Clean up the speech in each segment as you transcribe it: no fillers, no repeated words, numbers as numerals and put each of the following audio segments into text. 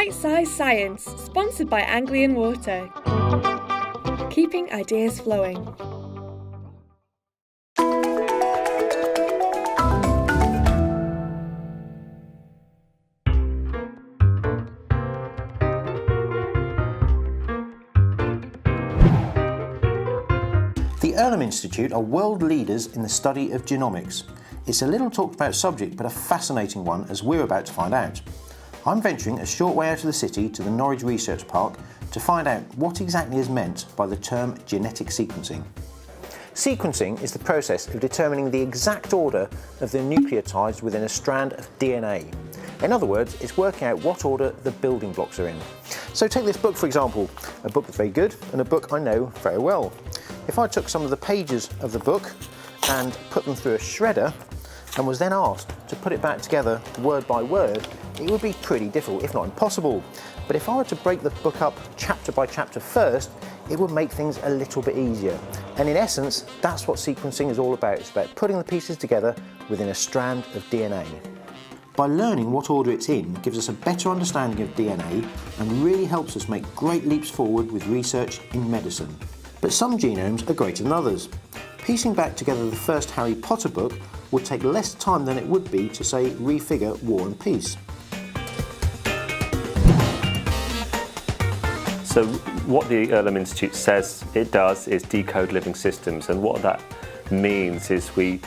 Bitesized Science, sponsored by Anglian Water. Keeping ideas flowing. The Earlham Institute are world leaders in the study of genomics. It's a little talked about subject, but a fascinating one, as we're about to find out. I'm venturing a short way out of the city to the Norwich Research Park to find out what exactly is meant by the term genetic sequencing. Sequencing is the process of determining the exact order of the nucleotides within a strand of DNA. In other words, it's working out what order the building blocks are in. So take this book, for example, a book that's very good and a book I know very well. If I took some of the pages of the book and put them through a shredder and was then asked to put it back together word by word, it would be pretty difficult, if not impossible. But if I were to break the book up chapter by chapter first, it would make things a little bit easier. And in essence, that's what sequencing is all about. It's about putting the pieces together within a strand of DNA. By learning what order it's in gives us a better understanding of DNA and really helps us make great leaps forward with research in medicine. But some genomes are greater than others. Piecing back together the first Harry Potter book would take less time than it would be to, say, refigure War and Peace. So what the Earlham Institute says it does is decode living systems, and what that means is we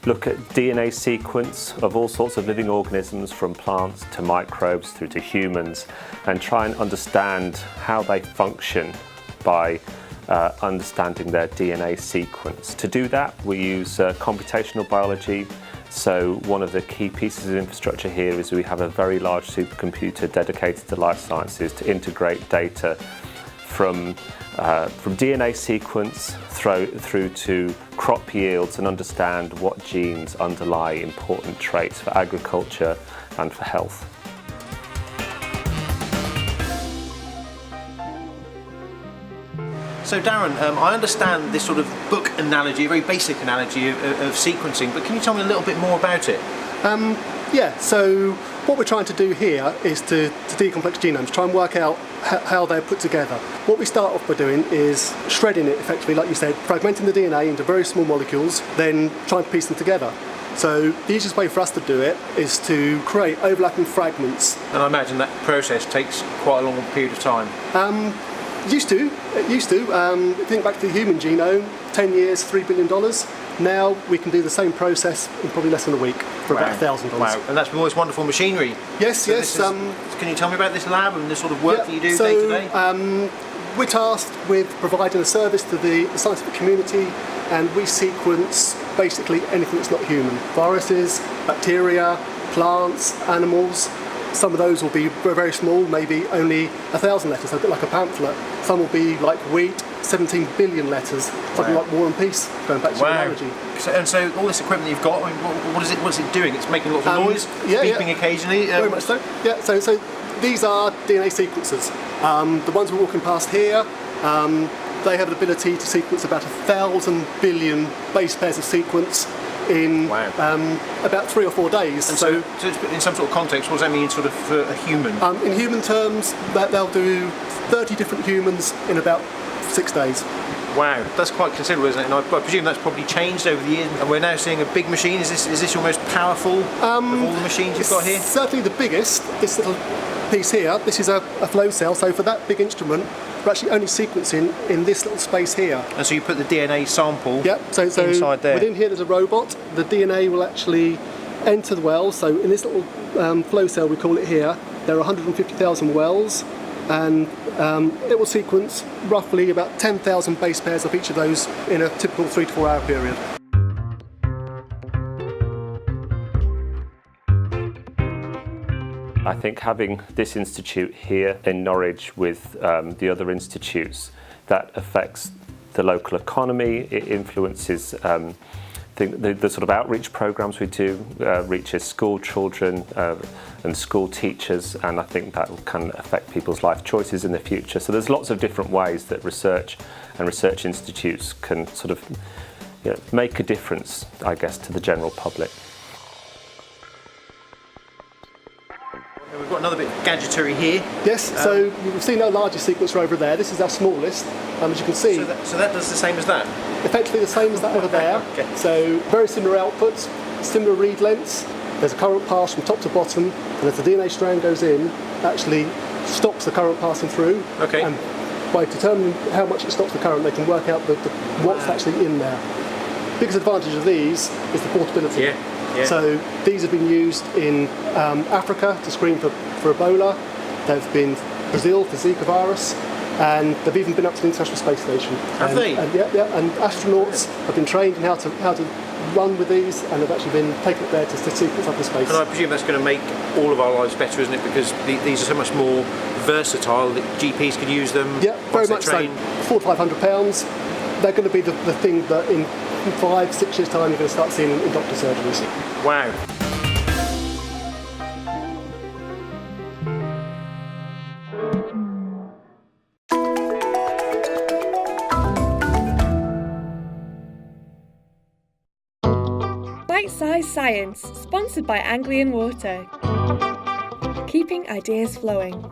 look at DNA sequence of all sorts of living organisms, from plants to microbes through to humans, and try and understand how they function by understanding their DNA sequence. To do that, we use computational biology. So one of the key pieces of infrastructure here is we have a very large supercomputer dedicated to life sciences to integrate data from DNA sequence through to crop yields and understand what genes underlie important traits for agriculture and for health. So Darren, I understand this sort of book analogy, a very basic analogy of sequencing, but can you tell me a little bit more about it? Yeah, so what we're trying to do here is to decomplex genomes, try and work out how they're put together. What we start off by doing is shredding it effectively, like you said, fragmenting the DNA into very small molecules, then trying to piece them together. So the easiest way for us to do it is to create overlapping fragments. And I imagine that process takes quite a long period of time. It used to. If you think back to the human genome, 10 years, $3 billion. Now we can do the same process in probably less than a week for about $1,000. Wow, and that's with all this wonderful machinery. Yes. Can you tell me about this lab and the sort of work that you do day to day? We're tasked with providing a service to the scientific community, and we sequence basically anything that's not human. Viruses, bacteria, plants, animals. Some of those will be very small, maybe only 1,000 letters, so a bit like a pamphlet. Some will be like wheat, 17 billion letters, something like War and Peace, going back to your analogy. So all this equipment you've got, I mean, what is it doing? It's making lots of noise, beeping occasionally? Very much so. Yeah, so these are DNA sequencers. The ones we're walking past here, they have the ability to sequence about 1,000 billion base pairs of sequence in about 3 or 4 days. And so in some sort of context, what does that mean sort of for a human? In human terms, they'll do 30 different humans in about 6 days. Wow, that's quite considerable, isn't it? And I presume that's probably changed over the years, and we're now seeing a big machine. Is this your most powerful of all the machines you've got here? Certainly the biggest. This little piece here, this is a flow cell, so for that big instrument, we're actually only sequencing in this little space here. And so you put the DNA sample so inside there? Within here there's a robot. The DNA will actually enter the well, so in this little flow cell, we call it here, there are 150,000 wells, and it will sequence roughly about 10,000 base pairs of each of those in a typical 3 to 4 hour period. I think having this institute here in Norwich with the other institutes, that affects the local economy. It influences the sort of outreach programs we do, reaches school children and school teachers, and I think that can affect people's life choices in the future. So there's lots of different ways that research and research institutes can sort of make a difference, I guess, to the general public. We've got another bit of gadgetry here. Yes, so you've seen our largest sequencer over there. This is our smallest, as you can see. So that does the same as that? Effectively the same as that over there. Okay. So very similar outputs, similar read lengths. There's a current pass from top to bottom, and as the DNA strand goes in, it actually stops the current passing through. Okay. And by determining how much it stops the current, they can work out what's actually in there. The biggest advantage of these is the portability. Yeah. So these have been used in Africa to screen for Ebola. They've been Brazil for Zika virus, and they've even been up to the International Space Station. Have they? And astronauts have been trained in how to run with these, and have actually been taken up there to sequence up in space. And I presume that's going to make all of our lives better, isn't it? Because these are so much more versatile that GPs can use them. Yeah, very much so. £400 to £500. They're going to be the thing that in 5-6 years' time you're going to start seeing in doctor surgeries. Wow. Bitesized Science, sponsored by Anglian Water. Keeping ideas flowing.